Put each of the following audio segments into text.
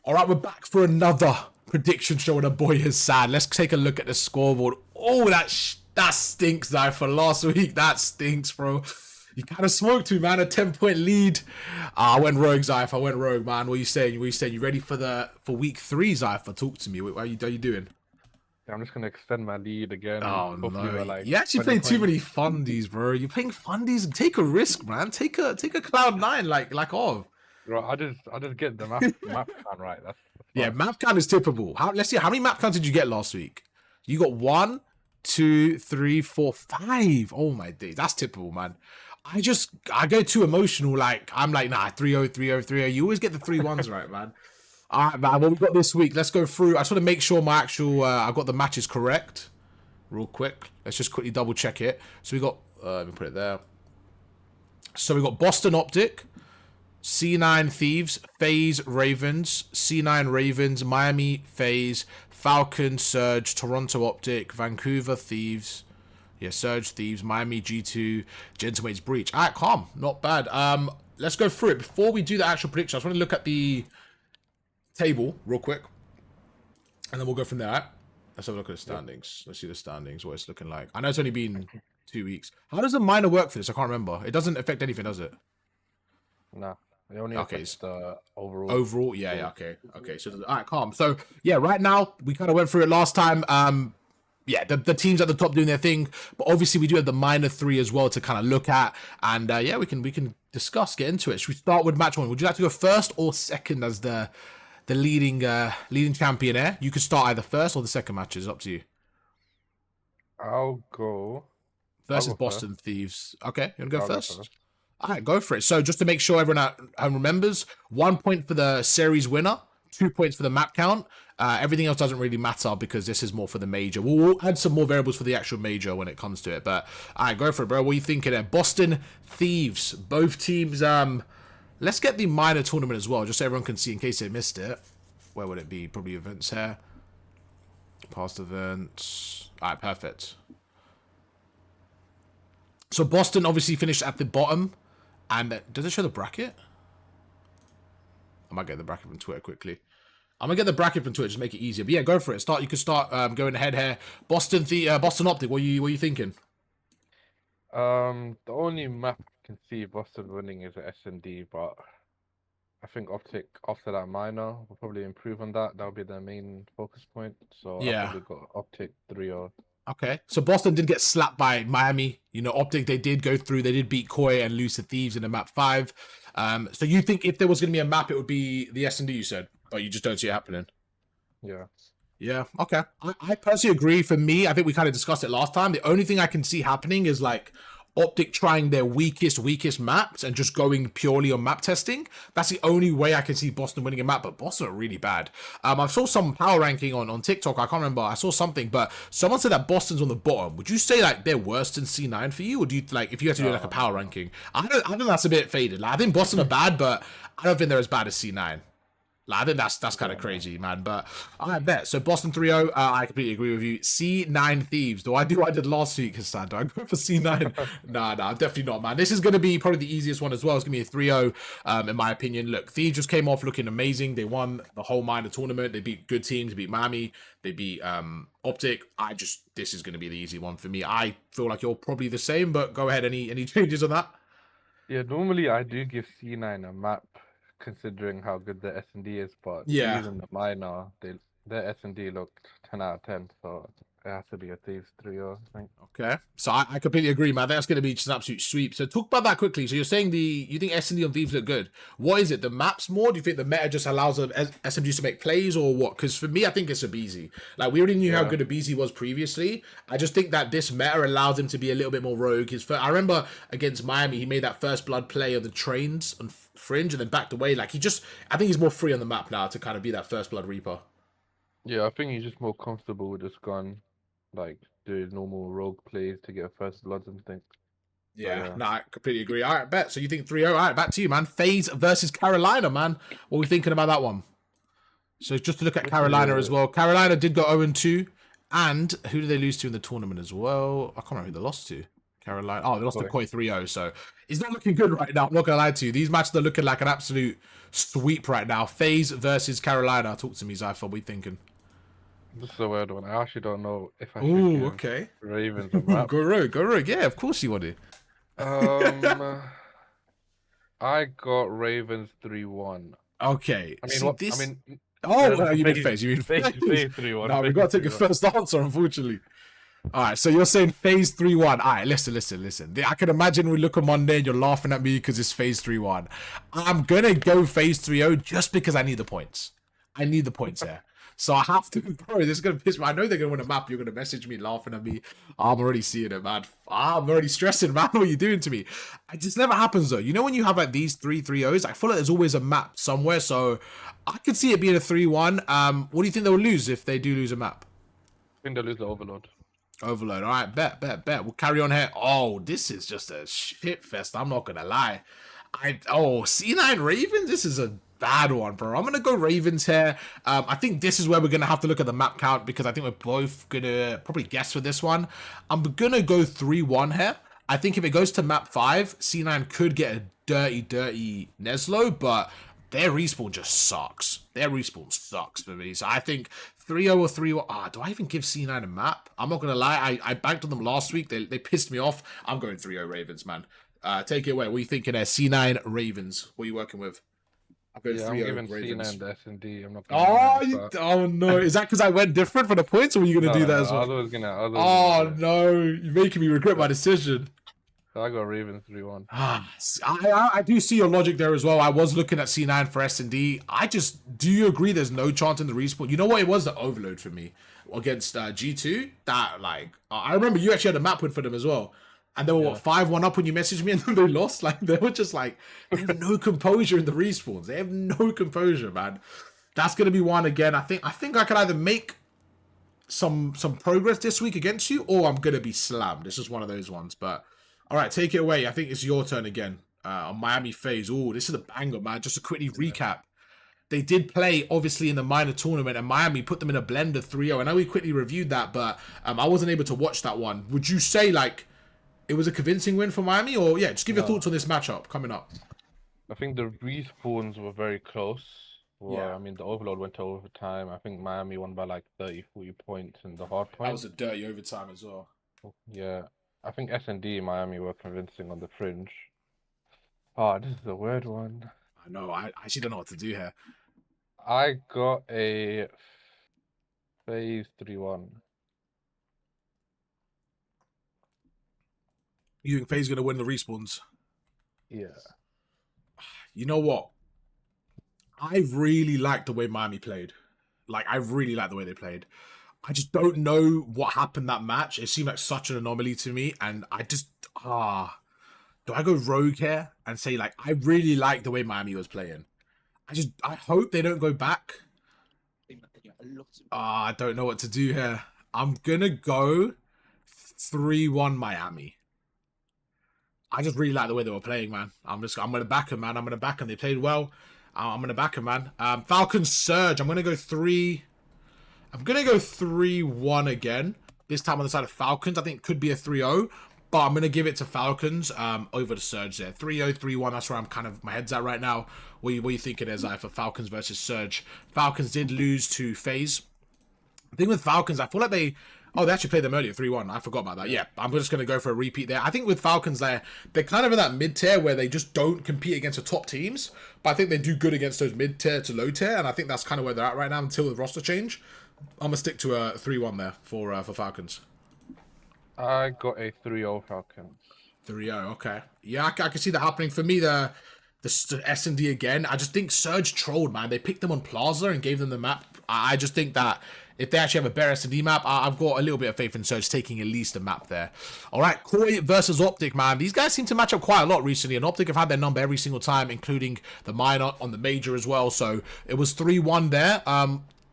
All right, we're back for another prediction show, and a boy is sad. Let's take a look at the scoreboard. Oh, that stinks, though, for last week. That stinks, bro. You kind of smoked me, man. A 10-point lead. I went rogue, Zypher. I went rogue, man. What are you saying? You ready for week 3, Zypher? Talk to me. What are you doing? Yeah, I'm just gonna extend my lead again. Oh Hopefully no! You actually playing too many fundies, bro. You're playing fundies. Take a risk, man. Take a Cloud9, like Ov. Bro, I just get the map count right. That's yeah, map count is tippable. Let's see, how many map counts did you get last week? You got 1, 2, 3, 4, 5. Oh my days, that's tippable, man. I go too emotional. Like I'm like, nah, 3-0, 3-0, 3-0. You always get the 3-1s right, man. All right, man. What we got this week? Let's go through. I just want to make sure my actual I got the matches correct, real quick. Let's just quickly double check it. So we got let me put it there. So we got Boston Optic, C9 Thieves, FaZe Ravens, C9 Ravens, Miami FaZe, Falcon Surge, Toronto Optic, Vancouver Thieves, yeah, Surge Thieves, Miami G2, Gentlemates Breach. All right, calm, not bad. Let's go through it. Before we do the actual prediction, I just want to look at the table real quick, and then we'll go from there. All right? Let's have a look at the standings. Let's see the standings, what it's looking like. I know it's only been 2 weeks. How does the minor work for this? I can't remember. It doesn't affect anything, does it? Nah. It only affects the overall. Overall, yeah, okay. So, all right, calm. So, yeah, right now we kind of went through it last time. Yeah, the teams at the top doing their thing, but obviously we do have the minor 3 as well to kind of look at, and yeah, we can discuss, get into it. Should we start with match 1? Would you like to go first or second as the leading champion there? You could start either first or the second match. It's up to you. I'll go. First is Boston Thieves. Okay, you want to go first? All right, go for it. So just to make sure everyone remembers, 1 point for the series winner, 2 points for the map count. Everything else doesn't really matter because this is more for the major. We'll add some more variables for the actual major when it comes to it. But all right, go for it, bro. What are you thinking there? Boston Thieves. Both teams. Let's get the minor tournament as well, just so everyone can see in case they missed it. Where would it be? Probably events here. Past events. All right, perfect. So Boston obviously finished at the bottom. And does it show the bracket? I might get the bracket from Twitter quickly. I'm gonna get the bracket from Twitter, just make it easier. But yeah, go for it. You can start going ahead here. Boston Optic. What are you thinking? The only map I can see Boston winning is the S&D, but I think Optic after that minor will probably improve on that. That'll be their main focus point. So yeah, I'll probably go Optic 3-0. Okay, so Boston did get slapped by Miami. You know, Optic, they did go through. They did beat Koi and lose to Thieves in the map 5. So you think if there was going to be a map, it would be the S&D, you said, but you just don't see it happening. Yeah. Yeah, okay. I personally agree. For me, I think we kind of discussed it last time. The only thing I can see happening is like Optic trying their weakest maps and just going purely on map testing. That's the only way I can see Boston winning a map, but Boston are really bad. I saw some power ranking on TikTok. I can't remember. I saw something, but someone said that Boston's on the bottom. Would you say like they're worse than C9 for you, or do you like if you had to do like a power ranking? I think that's a bit faded. Like I think Boston are bad, but I don't think they're as bad as C9. Like, I think that's kind of crazy, man. But I bet. So Boston 3-0, I completely agree with you. C9 Thieves. Do I do what I did last week, Hassan? Do I go for C9? Nah, definitely not, man. This is going to be probably the easiest one as well. It's going to be a 3-0, in my opinion. Look, Thieves just came off looking amazing. They won the whole minor tournament. They beat good teams. They beat Miami. They beat Optic. This is going to be the easy one for me. I feel like you're probably the same, but go ahead. Any changes on that? Yeah, normally I do give C9 a map, considering how good the S&D is, but yeah, even the minor, their S&D looked 10 out of 10, so it has to be a Thieves 3-0, I think. Okay, so I completely agree, man. That's going to be just an absolute sweep. So talk about that quickly. So you're saying you think S&D on Thieves look good. What is it? The maps more? Do you think the meta just allows SMGs to make plays, or what? Because for me, I think it's Abizi. Like, we already knew how good Abizi was previously. I just think that this meta allows him to be a little bit more rogue. I remember against Miami, he made that first blood play on the trains on Fringe and then backed away. Like, I think he's more free on the map now to kind of be that first blood reaper. Yeah, I think he's just more comfortable with just going, like, do normal rogue plays to get first bloods and things. Yeah, no, I completely agree. All right, bet. So you think 3-0. All right, back to you, man. FaZe versus Carolina, man. What are we thinking about that one? So just to look at Carolina as well. Carolina did go 0-2. And who did they lose to in the tournament as well? I can't remember who they lost to. Carolina. Oh, they lost to Koi 3-0. So, It's not looking good right now. I'm not gonna lie to you. These matches are looking like an absolute sweep right now. FaZe versus Carolina. Talk to me, Zypher. What are we thinking? This is a weird one. I actually don't know if I should Oh, give okay. Ravens a map. Go rogue, go rogue. Yeah, of course you want to. Um, I got Ravens 3-1. Okay. I mean, See what? I this. mean, Oh, no, you mean FaZe, FaZe? You mean FaZe, FaZe? FaZe 3-1. No, we FaZe gotta take a 3-1. first answer, unfortunately. All right, so you're saying FaZe 3-1. All right, listen. I can imagine we look on Monday and you're laughing at me because it's FaZe 3-1. I'm gonna go FaZe 3-0 just because I need the points. I need the points here. So I have to, bro, this is going to piss me. I know they're going to win a map. You're going to message me laughing at me. I'm already seeing it, man. I'm already stressing, man. What are you doing to me? It just never happens, though. You know when you have like these 3-3-0s, I feel like there's always a map somewhere. So I could see it being a 3-1. What do you think they'll lose if they do lose a map? I think they'll lose the Overload. Overload. All right, bet. We'll carry on here. Oh, this is just a shit fest. I'm not going to lie. C9 Ravens? This is a bad one, bro. I'm gonna go Ravens here. I think this is where we're gonna have to look at the map count because I think we're both gonna probably guess for this one. I'm gonna go 3-1 here. I think if it goes to map 5, C9 could get a dirty Neslo, but their respawn just sucks. Their respawn sucks for me. So I think 3-0 or 3-1. Do I even give C9 a map? I'm not gonna lie. I banked on them last week. They pissed me off. I'm going 3-0 Ravens, man. Take it away. What are you thinking there? C9 Ravens. What are you working with? I'm giving C9 the S&D. I'm not gonna oh no. Is that because I went different for the points, or were you going to do that as well? You're making me regret my decision. So I got Ravens 3-1. I do see your logic there as well. I was looking at C9 for S&D. Do you agree there's no chance in the respawn? You know what? It was the overload for me against G2. I remember you actually had a map win for them as well. And they were 5-1 up when you messaged me, and then they lost. Like they were just like they have no composure in the respawns. They have no composure, man. That's gonna be one again. I think I can either make some progress this week against you, or I'm gonna be slammed. It's just one of those ones. But all right, take it away. I think it's your turn again on Miami FaZe. Oh, this is a banger, man. Just to quickly recap. They did play, obviously, in the minor tournament, and Miami put them in a blender 3-0. I know we quickly reviewed that, but I wasn't able to watch that one. Would you say, like, it was a convincing win for Miami? Or, yeah, just give your thoughts on this matchup coming up. I think the respawns were very close. Well, Yeah. I mean, the overload went to overtime. I think Miami won by like 30, 40 points in the hard point. That was a dirty overtime as well. Yeah. I think S&D Miami were convincing on the fringe. Oh, this is a weird one. I know. I actually don't know what to do here. I got a FaZe 3-1. You think FaZe going to win the respawns? Yeah. You know what? I really liked the way Miami played. Like, I really liked the way they played. I just don't know what happened that match. It seemed like such an anomaly to me. And I just, do I go rogue here and say, like, I really like the way Miami was playing? I hope they don't go back. I don't know what to do here. I'm going to go 3-1 Miami. I just really like the way they were playing, man. I'm going to back them, man. I'm going to back them. They played well. I'm going to back them, man. Falcons Surge. I'm going to go 3-1 again. This time on the side of Falcons. I think it could be a 3-0. But I'm going to give it to Falcons over the Surge there. 3-0, 3-1. That's where my head's at right now. What are you thinking there, Zai, for Falcons versus Surge? Falcons did lose to FaZe. The thing with Falcons, I feel like they actually played them earlier, 3-1. I forgot about that. Yeah, I'm just going to go for a repeat there. I think with Falcons, they're kind of in that mid-tier where they just don't compete against the top teams. But I think they do good against those mid-tier to low-tier. And I think that's kind of where they're at right now until the roster change. I'm going to stick to a 3-1 there for Falcons. I got a 3-0 Falcons. 3-0, okay. Yeah, I can see that happening. For me, the S&D again, I just think Surge trolled, man. They picked them on Plaza and gave them the map. I just think that if they actually have a better S&D map, I've got a little bit of faith in Surge taking at least a map there. All right, Koi versus Optic, man. These guys seem to match up quite a lot recently, and Optic have had their number every single time, including the minor on the major as well. So it was 3-1 there.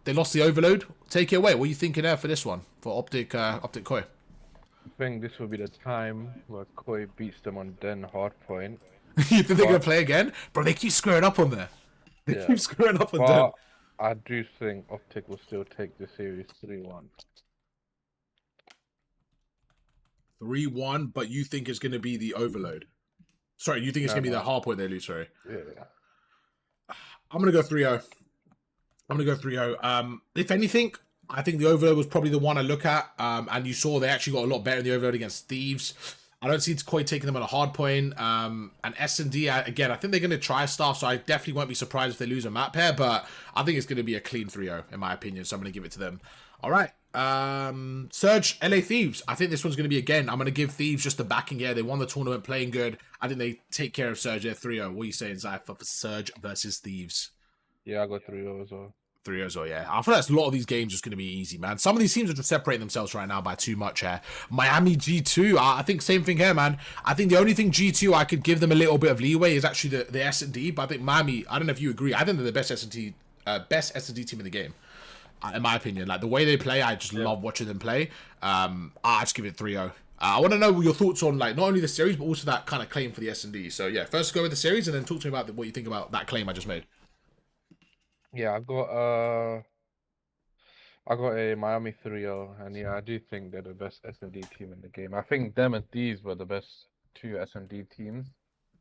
They lost the overload. Take it away. What are you thinking there for this one, for Optic Koi? I think this will be the time where Koi beats them on Den hardpoint. You think they're going to play again? Bro, they keep screwing up on there. They keep screwing up on Den. I do think Optic will still take the series 3-1. 3-1, but you think it's going to be the overload. Sorry, you think it's going to be the hard point they lose, sorry? Yeah. I'm going to go 3-0. I'm going to go 3-0. If anything, I think the overload was probably the one I look at. And you saw they actually got a lot better in the overload against Thieves. I don't see Koi taking them on a hard point. And S&D, again, I think they're going to try stuff, so I definitely won't be surprised if they lose a map pair, but I think it's going to be a clean 3-0, in my opinion, so I'm going to give it to them. All right. Surge, LA Thieves. I think this one's going to be, again, I'm going to give Thieves just the backing. Yeah, they won the tournament playing good. I think they take care of Surge. They're 3-0. What are you saying, Zai, for Surge versus Thieves? Yeah, I got 3-0 as well. 3-0 as well, yeah. I feel like a lot of these games are just going to be easy, man. Some of these teams are just separating themselves right now by too much here. Miami G2, I think same thing here, man. I think the only thing G2 I could give them a little bit of leeway is actually the S&D, but I think Miami, I don't know if you agree, I think they're the best S&D team in the game. In my opinion, like the way they play, I just love watching them play. I just give it 3-0. I want to know your thoughts on like not only the series, but also that kind of claim for the S&D. So yeah, first go with the series and then talk to me about what you think about that claim I just made. Yeah, I got a Miami 3-0, and yeah, I do think they're the best S&D team in the game. I think them and Thieves were the best two S&D teams,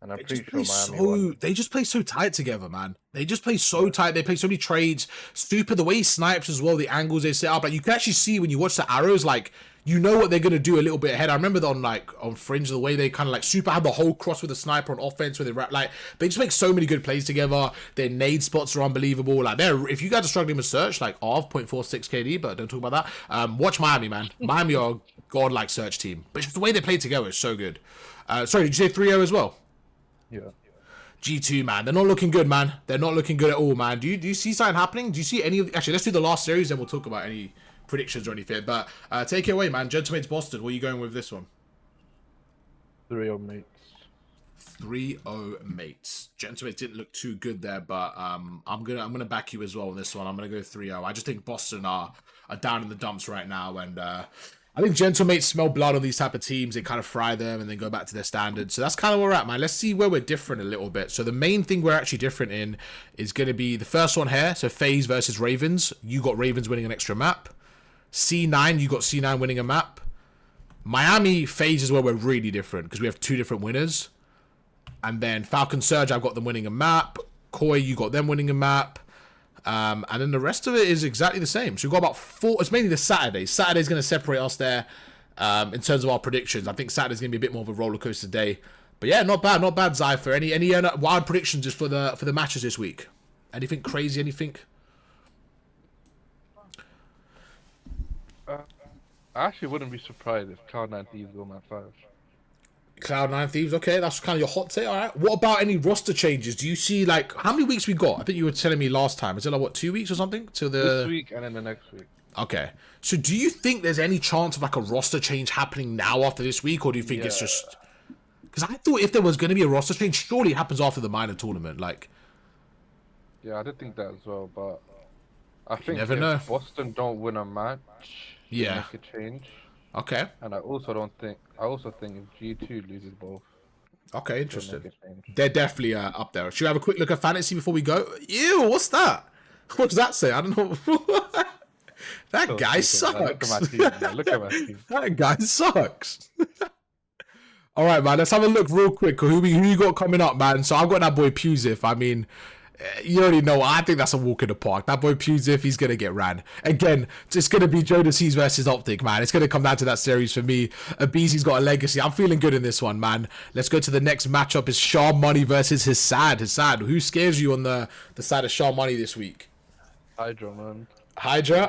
and I'm pretty sure Miami won. They just play so tight together, man. They just play so tight. They play so many trades. Stupid the way he snipes as well, the angles they set up. Like you can actually see when you watch the arrows, like you know what they're gonna do a little bit ahead. I remember on Fringe the way they kind of like super had the whole cross with the sniper on offense where they just make so many good plays together. Their nade spots are unbelievable. Like if you guys are struggling with search, like 0.46 KD, but don't talk about that. Watch Miami, man. Miami are godlike search team, but just the way they play together is so good. Sorry, did you say 3-0 as well? Yeah. G2, man, they're not looking good, man. They're not looking good at all, man. Do you see something happening? Do you see any of actually? Let's do the last series, then we'll talk about any predictions or anything. But take it away, man. Gentlemates Boston. What are you going with this one? 3-0 mates. 3-0 mates. Gentlemates didn't look too good there, but I'm gonna back you as well on this one. I'm gonna go 3-0. I just think Boston are down in the dumps right now, and I think Gentlemates smell blood on these type of teams. They kind of fry them and then go back to their standards. So that's kind of where we're at, man. Let's see where we're different a little bit. So the main thing we're actually different in is going to be the first one here. So FaZe versus Ravens. You got Ravens winning an extra map. C9, you got C9 winning a map. Miami FaZe is where we're really different because we have two different winners. And then Falcon Surge, I've got them winning a map. Koi, you got them winning a map. And then the rest of it is exactly the same. So we've got about 4. It's mainly the Saturdays. Saturday's going to separate us there in terms of our predictions. I think Saturday's going to be a bit more of a roller coaster day. But yeah, not bad, Zypher. Any wild predictions just for the matches this week? Anything crazy? Anything? I actually wouldn't be surprised if Cloud9 Thieves go map 5. Cloud9 Thieves, okay, that's kind of your hot take. All right. What about any roster changes? Do you see like how many weeks we got? I think you were telling me last time. Is it like what 2 weeks or something to the this week and then the next week? Okay. So do you think there's any chance of like a roster change happening now after this week, or do you think it's just because I thought if there was going to be a roster change, surely it happens after the minor tournament, like. Yeah, I did think that as well, but I think never if know. Boston don't win a match, yeah, make a change. Okay. And I also think if G2 loses both. Okay, interesting. They're definitely up there. Should we have a quick look at fantasy before we go? Ew, what's that? What does that say? I don't know. That guy sucks. Look at my team. Look at my team. That guy sucks. All right, man. Let's have a look real quick. Who you got coming up, man? So I've got that boy Pusif. I mean, you already know. I think that's a walk in the park. That boy Pusif, he's gonna get ran again. It's gonna be Jodeci's versus Optic, man. It's gonna come down to that series for me. Abizi's got a legacy. I'm feeling good in this one, man. Let's go to the next matchup. Is Shah Money versus Hassad. Hassad, who scares you on the side of Shah Money this week? Hydra, man. Hydra.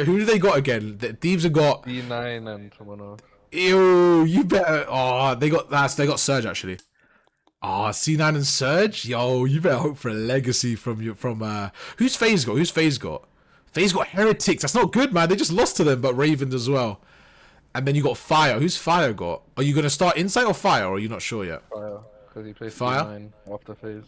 Who do they got again? The Thieves have got D9 and someone else. Ew, you better. Oh, they got Surge actually. Oh, C9 and Surge? Yo, you better hope for a legacy from who's FaZe got? FaZe got Heretics. That's not good, man. They just lost to them, but Ravens as well. And then you got Fire. Who's Fire got? Are you gonna start Insight or Fire, or are you not sure yet? Fire, because he plays Fire D9 after FaZe.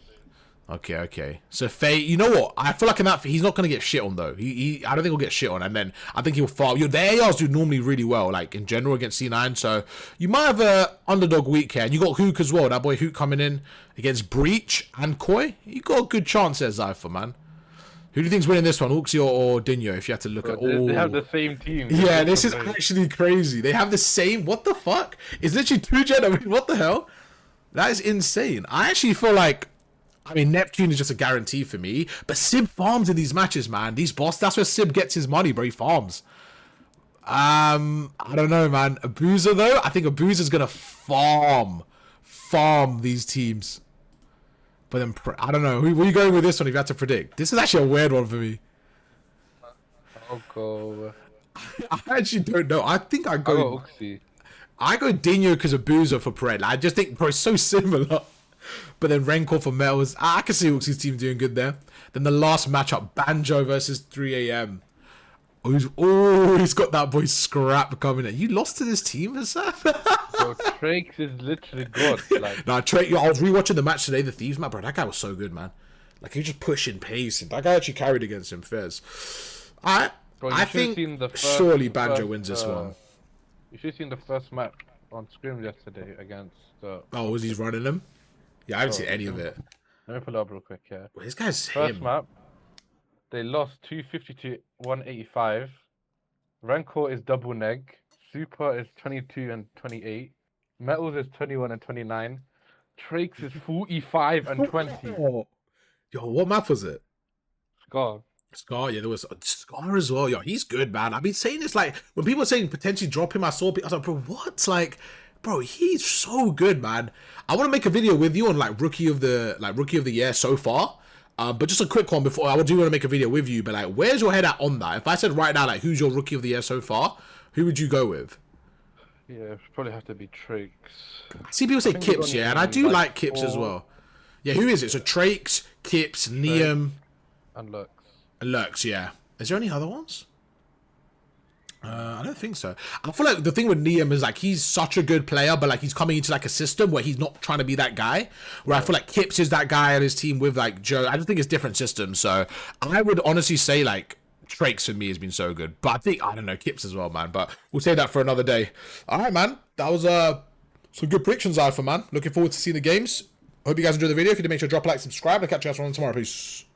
Okay. So Faye, you know what? I feel like in that he's not gonna get shit on though. I don't think he'll get shit on, and then I think he'll fall. The ARs do normally really well, like in general against C9. So you might have a underdog week here, and you got Hook as well. That boy Hook coming in against Breach and Koi. You got a good chance there, Zypher, man. Who do you think's winning this one, Uxie or Dinho? If you had to look at all, they have the same team. Yeah, this is actually crazy. They have the same. What the fuck? It's literally two gentlemen. What the hell? That is insane. I actually feel like, I mean, Neptune is just a guarantee for me. But Sib farms in these matches, man. These boss, that's where Sib gets his money, bro. He farms. I don't know, man. Abuser, though, I think Abuser's gonna farm these teams. But then, I don't know. Who are you going with this one if you had to predict? This is actually a weird one for me. I'll go. I actually don't know. I think I go. I'll go Uxie. I go Dino because of Boozer for Pred. I just think, bro, it's so similar. But then Rencor for Metals. I can see Uxie's team doing good there. Then the last matchup, Banjo versus 3 a.m. Oh, he's got that boy Scrap coming in. You lost to this team, sir? So Trakes is literally good. Like, Nah, Trey, I was rewatching the match today, the Thieves match, bro. That guy was so good, man. Like, he was just pushing pace. That guy actually carried against him, Fez. I think surely Banjo wins this one. You should have seen the first map on Scrim yesterday against... Oh, was he running them? Yeah, I haven't seen any of it. Let me pull it up real quick, yeah. Well, this guy's First him. map, they lost 250 to 185. Rancor is double neg. Super is 22 and 28. Metals is 21 and 29. Trakes is 45 and 20. Yo, what map was it? Scar. Scar, yeah, there was Scar as well. Yo, he's good, man. I've been saying this, like, when people are saying potentially drop him, I was like, bro, what? Like, bro, he's so good, man. I want to make a video with you on like rookie of the year so far. But just a quick one before I do want to make a video with you. But like, where's your head at on that? If I said right now, like, who's your rookie of the year so far? Who would you go with? Yeah, probably have to be Trakes. I see people say Kips, yeah, and I do like Kips as well. Yeah, who is it? So Trakes, Kips, Neum, and Lux. And Lux, yeah. Is there any other ones? I don't think so. I feel like the thing with Neum is like he's such a good player, but like he's coming into like a system where he's not trying to be that guy. Where I feel like Kips is that guy on his team with like Joe. I just think it's different systems. So I would honestly say like Trakes for me has been so good. But I don't know, Kips as well, man. But we'll save that for another day. All right, man. That was some good predictions, Alpha, man. Looking forward to seeing the games. Hope you guys enjoyed the video. If you did, make sure to drop a like, subscribe, and I'll catch you guys on tomorrow. Peace.